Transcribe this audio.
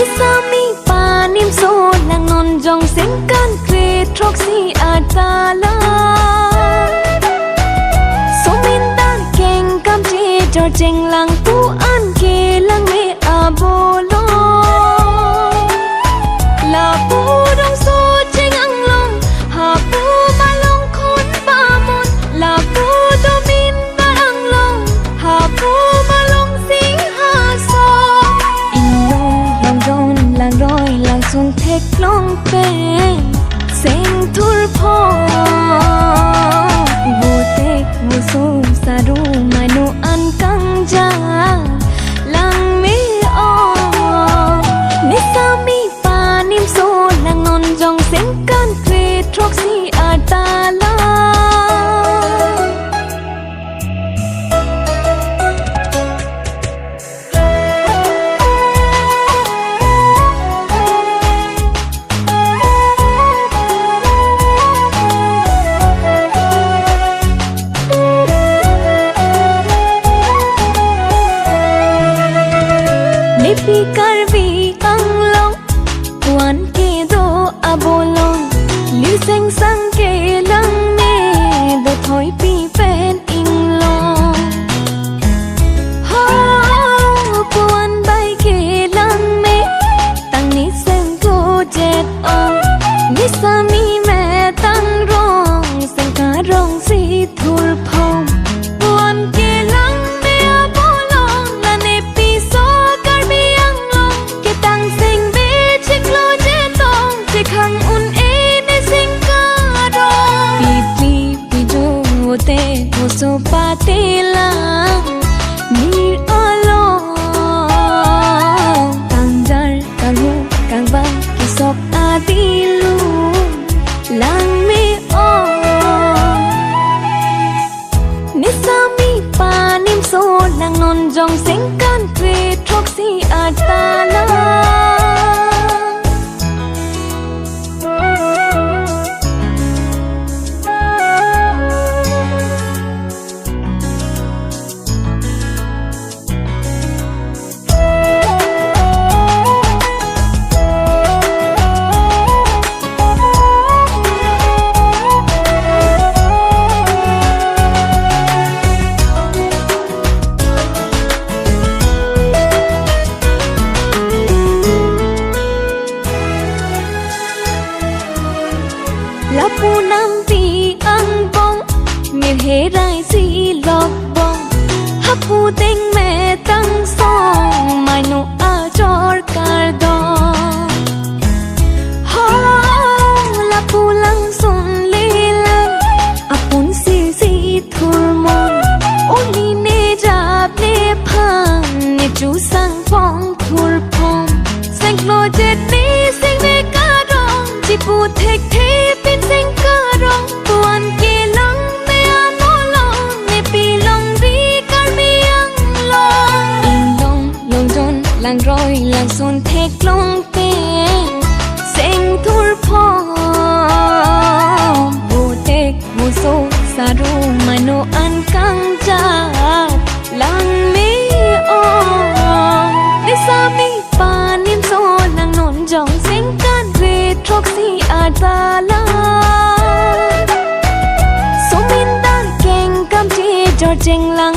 Nisami panim so langon jong singkan kre troksi atala Somindan keng kam che jor jeng lang pu an ke lang me abolo La pu dong so jeng ang long ha pu malong khon ba mon La pu do min barang long ha pu malong sing ha so In long lang roi lang sun thek long pe sing thur pho Wo tek wo so saru manu an kang ja lang me o Nisami panim so langon jong sing kan kre troksi atala Lipi karvi ang long Tuan ke do abolong Liu seng sang ke lang me Do thoi pi pen ing long Ho Puan bai ke lang me Tang ni seng ko jet ong Ni sa mi me tang rong Seng ka rong si thur phong Puan ke lang me abolong La ne pi so khang un e ne sing ka ro pi pi do te ko so pa te la ni alo kang jar kang hu kang ba ki sop a ti lu lang me o ni sa mi pa nim so lang non jong sing kan tre troksi atala La pu nam pi ang bong Mir he rai si lok bong Ha pu ting me tang song Mai nu a jor kar dong Ho la pu lang sun li lang A pun si si thur mon O ni ne jab ne phang Ne chu sang phong thur phong Sang lo jet ne sing ne ka dong Chi pu thek thek sing ka rong tuan ke lang me amo long ne pi long ri kar mi ang long in long long don lang roi lang son thek long pe sing thur pho bo tek bo so saru mano an kang ja lang me o ne sa mi pa nim so lang non jong sing kan re troksi atala Jor jeng lang